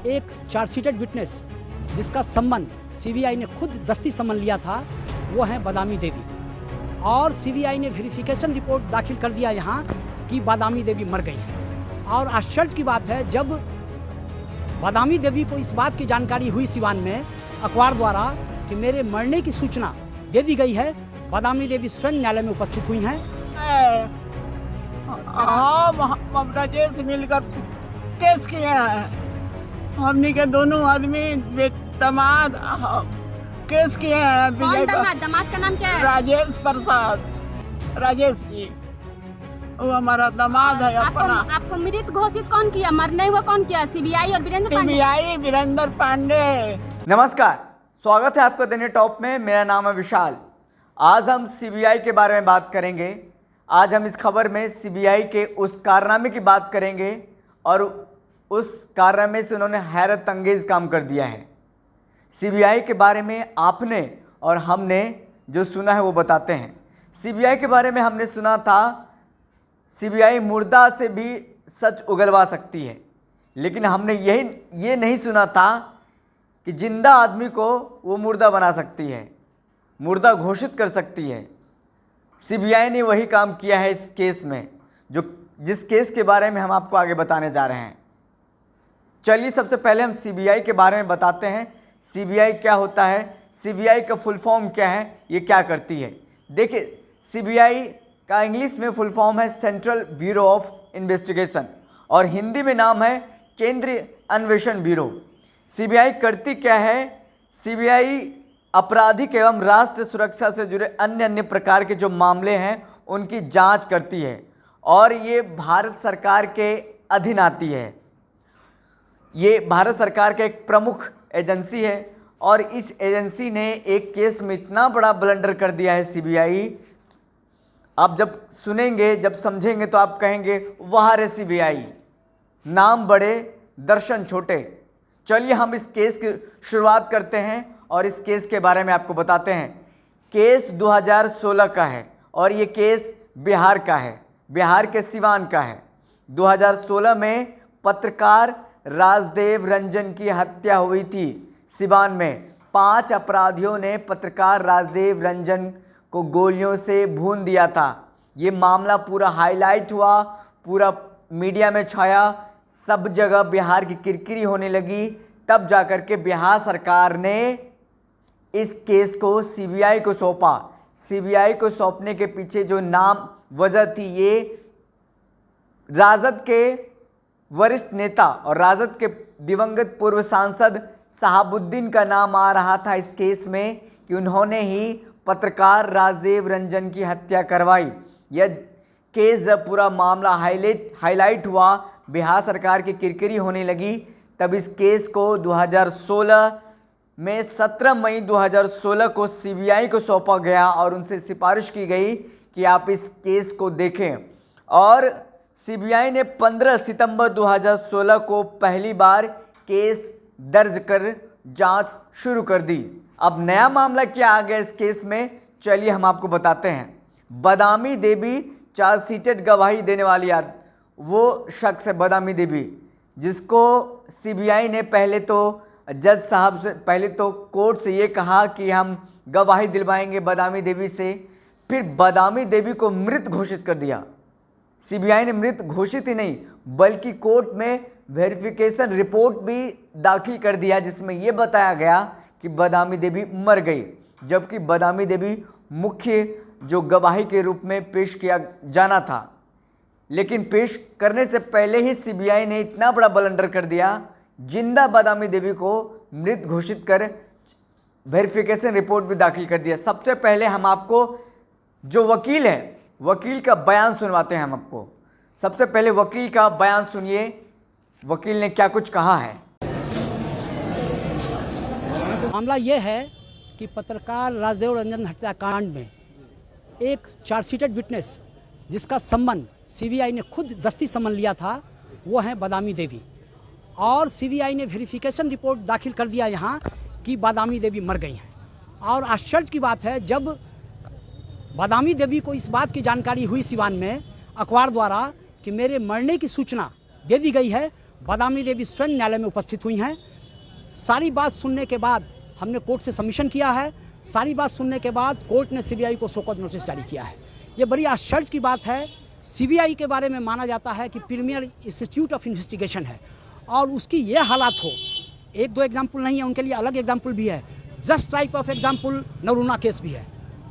एक chargesheeted witness जिसका सम्मन सीबीआई ने खुद दस्ती सम्मन लिया था, वो है बादामी देवी। और सीबीआई ने वेरिफिकेशन रिपोर्ट दाखिल कर दिया यहाँ कि बादामी देवी मर गई है। और आश्चर्य की बात है, जब बादामी देवी को इस बात की जानकारी हुई सिवान में अखबार द्वारा कि मेरे मरने की सूचना दे दी गई है, बादामी देवी स्वयं न्यायालय में उपस्थित हुई हैं। हम राजेश मिलकर केस किए हैं। हमनी के दोनों आदमी दामाद केस किए हैं। कौन दामाद का नाम क्या है? राजेश प्रसाद, राजेश जी, वो हमारा दामाद है। अपना आपको मृत घोषित कौन किया? मरने हुआ कौन किया? सीबीआई और वीरेंद्र पांडे। नमस्कार, स्वागत है आपका दैनिक टॉप में। मेरा नाम है विशाल। आज हम सीबीआई के बारे में बात करेंगे। आज हम इस खबर में सीबीआई के उस कारनामे की बात करेंगे और उस कारनामे से उन्होंने हैरत अंगेज काम कर दिया है। सीबीआई के बारे में आपने और हमने जो सुना है वो बताते हैं। सीबीआई के बारे में हमने सुना था सीबीआई मुर्दा से भी सच उगलवा सकती है, लेकिन हमने ये नहीं सुना था कि जिंदा आदमी को वो मुर्दा बना सकती है, मुर्दा घोषित कर सकती है। सीबीआई ने वही काम किया है इस केस में, जिस केस के बारे में हम आपको आगे बताने जा रहे हैं। चलिए सबसे पहले हम सीबीआई के बारे में बताते हैं। सीबीआई क्या होता है, सीबीआई का फुल फॉर्म क्या है, ये क्या करती है। देखिए, सीबीआई का इंग्लिश में फुल फॉर्म है सेंट्रल ब्यूरो ऑफ इन्वेस्टिगेशन और हिंदी में नाम है केंद्रीय अन्वेषण ब्यूरो। सीबीआई करती क्या है? सीबीआई आपराधिक एवं राष्ट्र सुरक्षा से जुड़े अन्य प्रकार के जो मामले हैं उनकी जांच करती है और ये भारत सरकार के अधीन आती है। ये भारत सरकार का एक प्रमुख एजेंसी है और इस एजेंसी ने एक केस में इतना बड़ा ब्लंडर कर दिया है सीबीआई। आप जब सुनेंगे, जब समझेंगे तो आप कहेंगे वाह रे सीबीआई, नाम बड़े दर्शन छोटे। चलिए हम इस केस की शुरुआत करते हैं और इस केस के बारे में आपको बताते हैं। केस 2016 का है और ये केस बिहार का है, बिहार के सिवान का है। 2016 में पत्रकार राजदेव रंजन की हत्या हुई थी सिवान में। 5 अपराधियों ने पत्रकार राजदेव रंजन को गोलियों से भून दिया था। ये मामला पूरा हाईलाइट हुआ, पूरा मीडिया में छाया, सब जगह बिहार की किरकिरी होने लगी। तब जाकर के बिहार सरकार ने इस केस को सीबीआई को सौंपा। सीबीआई को सौंपने के पीछे जो नाम वजह थी, ये राजद के वरिष्ठ नेता और राजद के दिवंगत पूर्व सांसद शहाबुद्दीन का नाम आ रहा था इस केस में कि उन्होंने ही पत्रकार राजदेव रंजन की हत्या करवाई। यह केस जब पूरा मामला हाईलाइट हुआ, बिहार सरकार की किरकिरी होने लगी, तब इस केस को 2016 में 17 मई 2016 को सीबीआई को सौंपा गया और उनसे सिफारिश की गई कि आप इस केस को देखें। और सीबीआई ने 15 सितंबर 2016 को पहली बार केस दर्ज कर जांच शुरू कर दी। अब नया मामला क्या आ गया इस केस में, चलिए हम आपको बताते हैं। बादामी देवी चार्जशीटेड गवाही देने वाली वो शख्स है बादामी देवी, जिसको सीबीआई ने पहले तो जज साहब से पहले तो कोर्ट से ये कहा कि हम गवाही दिलवाएंगे बादामी देवी से, फिर बादामी देवी को मृत घोषित कर दिया। सीबीआई ने मृत घोषित ही नहीं बल्कि कोर्ट में वेरिफिकेशन रिपोर्ट भी दाखिल कर दिया, जिसमें यह बताया गया कि बादामी देवी मर गई, जबकि बादामी देवी मुख्य जो गवाही के रूप में पेश किया जाना था। लेकिन पेश करने से पहले ही सीबीआई ने इतना बड़ा ब्लंडर कर दिया, जिंदा बादामी देवी को मृत घोषित कर वेरिफिकेशन रिपोर्ट भी दाखिल कर दिया। सबसे पहले हम आपको जो वकील है, वकील का बयान सुनवाते हैं हम आपको। सबसे पहले वकील का बयान सुनिए, वकील ने क्या कुछ कहा है। मामला ये है कि पत्रकार राजदेव रंजन हत्याकांड में एक चार्जशीटेड विटनेस जिसका सम्मन सीबीआई ने खुद दस्ती सम्मन लिया था, वो है बादामी देवी। और सीबीआई ने वेरिफिकेशन रिपोर्ट दाखिल कर दिया यहाँ कि बादामी देवी मर गई हैं। और आश्चर्य की बात है, जब बादामी देवी को इस बात की जानकारी हुई सिवान में अखबार द्वारा कि मेरे मरने की सूचना दे दी गई है, बादामी देवी स्वयं न्यायालय में उपस्थित हुई हैं। सारी बात सुनने के बाद हमने कोर्ट से सबमिशन किया है। सारी बात सुनने के बाद कोर्ट ने सीबीआई को शो कॉज नोटिस जारी किया है। ये बड़ी आश्चर्य की बात है। सीबीआई के बारे में माना जाता है कि प्रीमियर इंस्टीट्यूट ऑफ इन्वेस्टिगेशन है और उसकी ये हालात हो, एक दो एग्जाम्पल नहीं है, उनके लिए अलग एग्जाम्पल भी है। जस्ट टाइप ऑफ एग्जाम्पल नरूना केस भी है।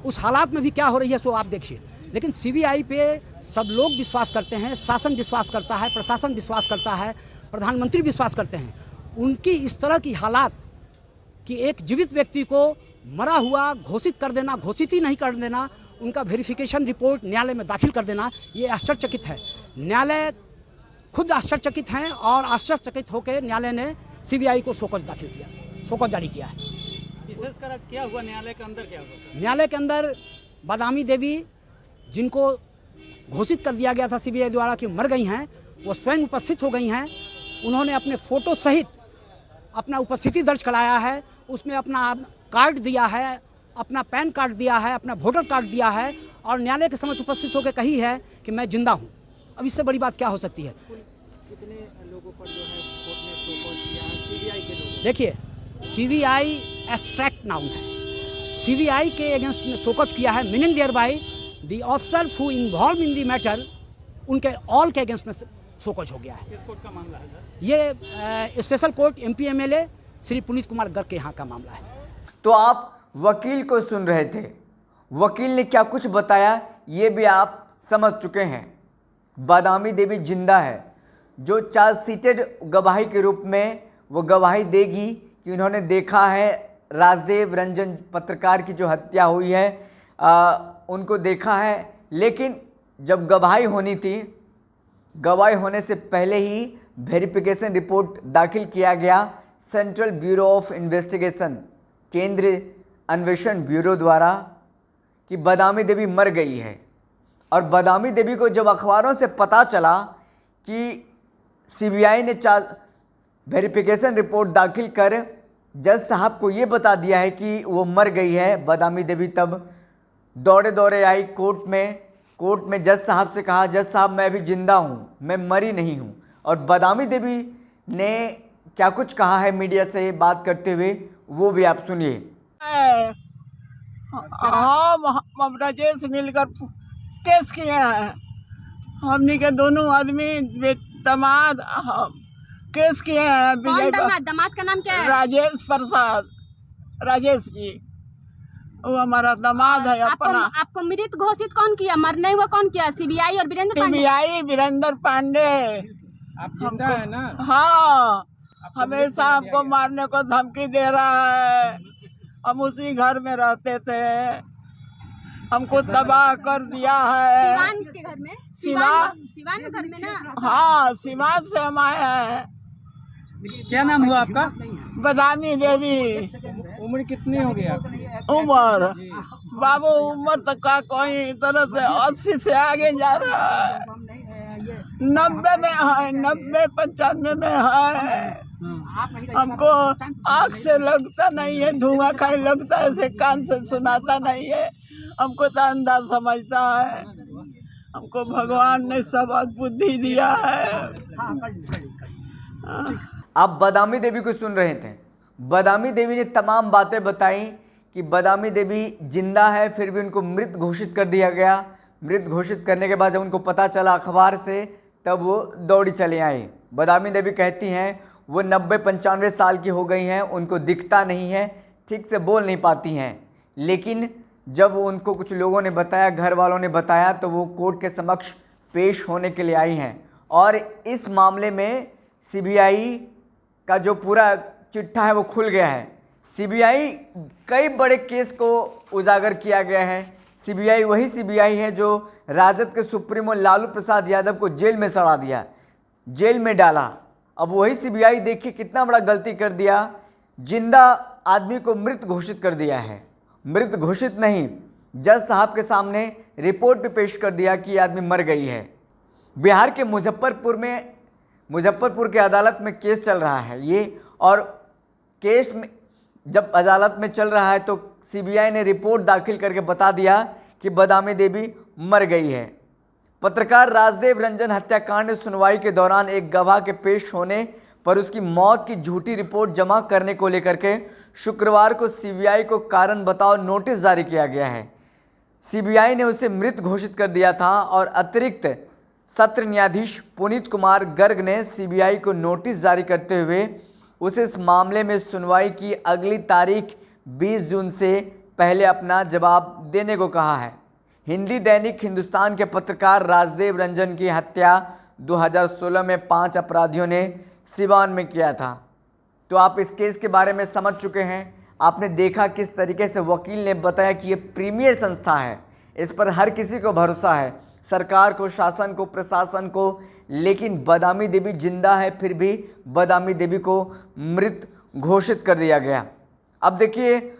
उस हालात में भी क्या हो रही है सो आप देखिए। लेकिन सीबीआई पे सब लोग विश्वास करते हैं, शासन विश्वास करता है, प्रशासन विश्वास करता है, प्रधानमंत्री विश्वास करते हैं। उनकी इस तरह की हालात कि एक जीवित व्यक्ति को मरा हुआ घोषित कर देना, घोषित ही नहीं कर देना, उनका वेरिफिकेशन रिपोर्ट न्यायालय में दाखिल कर देना, ये आश्चर्यचकित है। न्यायालय खुद आश्चर्यचकित हैं और आश्चर्यचकित होकर न्यायालय ने सीबीआई को शो कॉज दाखिल किया, शो कॉज जारी किया है। विशेषकर आज क्या हुआ, न्यायालय के अंदर क्या हुआ? न्यायालय के अंदर बादामी देवी, जिनको घोषित कर दिया गया था सीबीआई द्वारा कि मर गई हैं, वो स्वयं उपस्थित हो गई हैं। उन्होंने अपने फ़ोटो सहित अपना उपस्थिति दर्ज कराया है, उसमें अपना कार्ड दिया है, अपना पैन कार्ड दिया है, अपना वोटर कार्ड दिया है और न्यायालय के समक्ष उपस्थित होकर कही है कि मैं जिंदा हूँ। अब इससे बड़ी बात क्या हो सकती है? कितने लोगों पर जो है कोर्ट ने शो कॉज किया है? सीबीआई के लोग? देखिए, सीबीआई एब्स्ट्रैक्ट नाउन है। सीबीआई के अगेंस्ट में शो कॉज किया है, meaning thereby the officers who involve in the matter, उनके ऑल के अगेंस्ट में शो कॉज हो गया है। किस कोर्ट का मामला है सर? ये special court MP MLA Shri Puneet Kumar Garg के यहाँ का मामला है। तो आप वकील को सुन रहे थे, वकील ने क्या कुछ बताया ये भी आप समझ चुके हैं। बादामी देवी जिंदा है, जो चार्जशीटेड गवाही के रूप में वो गवाही देगी कि उन्होंने देखा है राजदेव रंजन पत्रकार की जो हत्या हुई है, उनको देखा है। लेकिन जब गवाही होनी थी, गवाही होने से पहले ही वेरिफिकेशन रिपोर्ट दाखिल किया गया सेंट्रल ब्यूरो ऑफ इन्वेस्टिगेशन, केंद्रीय अन्वेषण ब्यूरो द्वारा, कि बादामी देवी मर गई है। और बादामी देवी को जब अखबारों से पता चला कि सीबीआई ने वेरिफिकेशन रिपोर्ट दाखिल कर जज साहब को ये बता दिया है कि वो मर गई है, बादामी देवी तब दौड़े दौड़े आई कोर्ट में। कोर्ट में जज साहब से कहा, जज साहब मैं अभी जिंदा हूँ, मैं मरी नहीं हूँ। और बादामी देवी ने क्या कुछ कहा है मीडिया से बात करते हुए, वो भी आप सुनिए। हम राजेश मिलकर केस किए हैं। हमनी के दोनों आदमी दामाद केस किए हैं। कौन दामाद का नाम क्या है? राजेश प्रसाद, राजेश जी, वो हमारा दामाद है। अपना आपको मृत घोषित कौन किया? मरने हुआ कौन किया? सीबीआई और वीरेंद्र पांडे? सीबीआई वीरेंद्र पांडे। आप जिंदा है ना? हाँ, हमेशा हमको मारने को धमकी दे रहा है। हम उसी घर में रहते थे, हमको तबाह कर दिया है। सिवान के घर में? सिवान घर में ना? हाँ, सिवान से हम आए हैं। क्या नाम हुआ आपका? बादामी देवी। उम्र कितनी हो गई आपकी? उम्र बाबू, उम्र तक का कोई तरह से 80 से आगे जा रहा है। 90 में है, 90 95 में है। हमको आँख से लगता नहीं है, धुआं खाई लगता है, ऐसे कान से सुनाता नहीं है। हमको तो अंदाज समझता है। हमको भगवान ने सब बुद्धि दिया है। आप बादामी देवी को सुन रहे थे। बादामी देवी ने तमाम बातें बताई कि बादामी देवी जिंदा है, फिर भी उनको मृत घोषित कर दिया गया। मृत घोषित करने के बाद जब उनको पता चला अखबार से, तब वो दौड़ी चले आए। बादामी देवी कहती हैं वो 90-95 साल की हो गई हैं, उनको दिखता नहीं है, ठीक से बोल नहीं पाती हैं। लेकिन जब उनको कुछ लोगों ने बताया, घर वालों ने बताया, तो वो कोर्ट के समक्ष पेश होने के लिए आई हैं। और इस मामले में सीबीआई का जो पूरा चिट्ठा है वो खुल गया है। सीबीआई कई बड़े केस को उजागर किया गया है। सीबीआई वही सीबीआई है जो राजद के सुप्रीमो लालू प्रसाद यादव को जेल में सड़ा दिया, जेल में डाला। अब वही सीबीआई देखिए कितना बड़ा गलती कर दिया, जिंदा आदमी को मृत घोषित कर दिया है। मृत घोषित नहीं, जज साहब के सामने रिपोर्ट भी पेश कर दिया कि आदमी मर गई है। बिहार के मुजफ्फरपुर के अदालत में केस चल रहा है ये, और केस में जब अदालत में चल रहा है तो सीबीआई ने रिपोर्ट दाखिल करके बता दिया कि बादामी देवी मर गई है। पत्रकार राजदेव रंजन हत्याकांड सुनवाई के दौरान एक गवाह के पेश होने पर उसकी मौत की झूठी रिपोर्ट जमा करने को लेकर के शुक्रवार को सीबीआई को कारण बताओ नोटिस जारी किया गया है। सीबीआई ने उसे मृत घोषित कर दिया था और अतिरिक्त सत्र न्यायाधीश पुनीत कुमार गर्ग ने सीबीआई को नोटिस जारी करते हुए उसे इस मामले में सुनवाई की अगली तारीख 20 जून से पहले अपना जवाब देने को कहा है। हिंदी दैनिक हिंदुस्तान के पत्रकार राजदेव रंजन की हत्या 2016 में 5 अपराधियों ने सिवान में किया था। तो आप इस केस के बारे में समझ चुके हैं। आपने देखा किस तरीके से वकील ने बताया कि ये प्रीमियर संस्था है, इस पर हर किसी को भरोसा है, सरकार को, शासन को, प्रशासन को, लेकिन बदामी देवी जिंदा है, फिर भी बदामी देवी को मृत घोषित कर दिया गया। अब देखिए,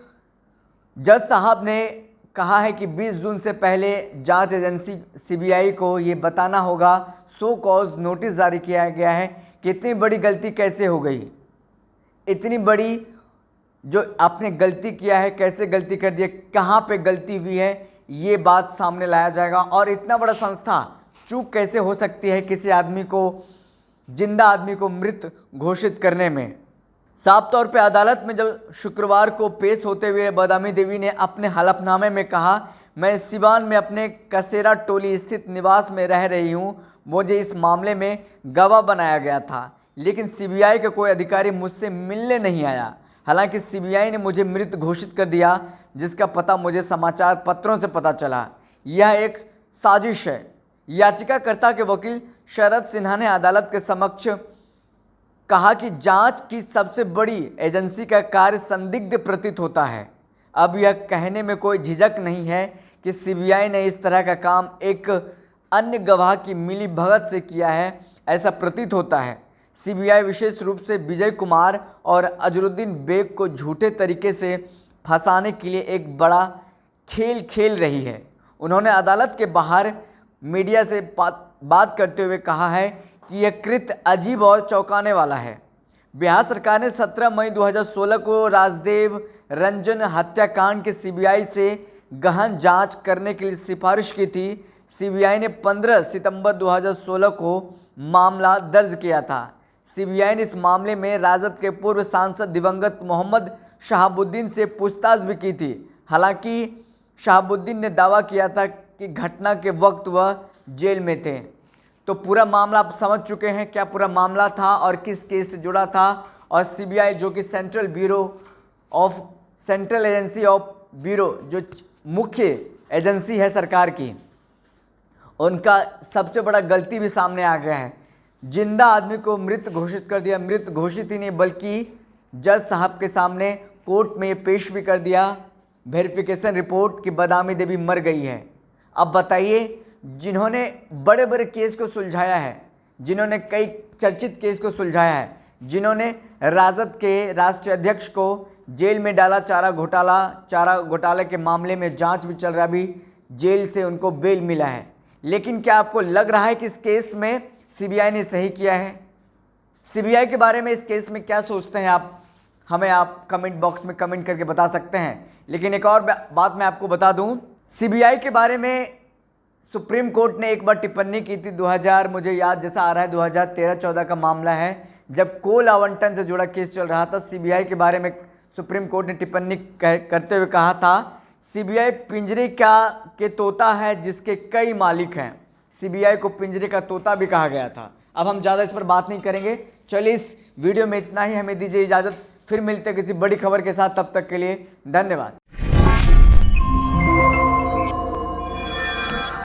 जज साहब ने कहा है कि 20 जून से पहले जांच एजेंसी सीबीआई को ये बताना होगा, सो कॉज नोटिस जारी किया गया है कि इतनी बड़ी गलती कैसे हो गई, इतनी बड़ी जो आपने गलती किया है, कैसे गलती कर दी है, कहाँ पे गलती हुई है, ये बात सामने लाया जाएगा। और इतना बड़ा संस्था चूक कैसे हो सकती है किसी आदमी को, जिंदा आदमी को मृत घोषित करने में। साफ तौर पे अदालत में जब शुक्रवार को पेश होते हुए बदामी देवी ने अपने हलफनामे में कहा, मैं सिवान में अपने कसेरा टोली स्थित निवास में रह रही हूँ, मुझे इस मामले में गवाह बनाया गया था, लेकिन सीबीआई का कोई अधिकारी मुझसे मिलने नहीं आया। हालांकि सीबीआई ने मुझे मृत घोषित कर दिया, जिसका पता मुझे समाचार पत्रों से पता चला। यह एक साजिश है। याचिकाकर्ता के वकील शरद सिन्हा ने अदालत के समक्ष कहा कि जांच की सबसे बड़ी एजेंसी का कार्य संदिग्ध प्रतीत होता है। अब यह कहने में कोई झिझक नहीं है कि सीबीआई ने इस तरह का काम एक अन्य गवाह की मिली भगत से किया है, ऐसा प्रतीत होता है। सीबीआई विशेष रूप से विजय कुमार और अजरुद्दीन बेग को झूठे तरीके से फंसाने के लिए एक बड़ा खेल खेल रही है। उन्होंने अदालत के बाहर मीडिया से बात करते हुए कहा है कि यह कृत्य अजीब और चौंकाने वाला है। बिहार सरकार ने 17 मई 2016 को राजदेव रंजन हत्याकांड के सीबीआई से गहन जांच करने के लिए सिफारिश की थी। सीबीआई ने 15 सितंबर 2016 को मामला दर्ज किया था। सीबीआई ने इस मामले में राजद के पूर्व सांसद दिवंगत मोहम्मद शहाबुद्दीन से पूछताछ भी की थी। हालांकि शहाबुद्दीन ने दावा किया था कि घटना के वक्त वह जेल में थे। तो पूरा मामला आप समझ चुके हैं, क्या पूरा मामला था और किस केस से जुड़ा था। और सीबीआई जो कि सेंट्रल एजेंसी ऑफ ब्यूरो, जो मुख्य एजेंसी है सरकार की, उनका सबसे बड़ा गलती भी सामने आ गया है। जिंदा आदमी को मृत घोषित कर दिया। मृत घोषित ही नहीं बल्कि जज साहब के सामने कोर्ट में ये पेश भी कर दिया वेरिफिकेशन रिपोर्ट कि बदामी देवी मर गई है। अब बताइए, जिन्होंने बड़े बड़े केस को सुलझाया है, जिन्होंने कई चर्चित केस को सुलझाया है, जिन्होंने राजद के राष्ट्रीय अध्यक्ष को जेल में डाला, चारा घोटाले के मामले में जांच भी चल रहा, भी जेल से उनको बेल मिला है। लेकिन क्या आपको लग रहा है कि इस केस में सीबीआई ने सही किया है? सीबीआई के बारे में इस केस में क्या सोचते हैं आप कमेंट बॉक्स में कमेंट करके बता सकते हैं। लेकिन एक और बात मैं आपको बता दूं, सीबीआई के बारे में सुप्रीम कोर्ट ने एक बार टिप्पणी की थी। 2000 मुझे याद जैसा आ रहा है 2013-14 का मामला है, जब कोल आवंटन से जुड़ा केस चल रहा था। सीबीआई के बारे में सुप्रीम कोर्ट ने टिप्पणी करते हुए कहा था, सीबीआई पिंजरे के तोता है जिसके कई मालिक हैं। सीबीआई को पिंजरे का तोता भी कहा गया था। अब हम ज़्यादा इस पर बात नहीं करेंगे। चलिए, इस वीडियो में इतना ही, हमें दीजिए इजाज़त। फिर मिलते हैं किसी बड़ी खबर के साथ, तब तक के लिए धन्यवाद।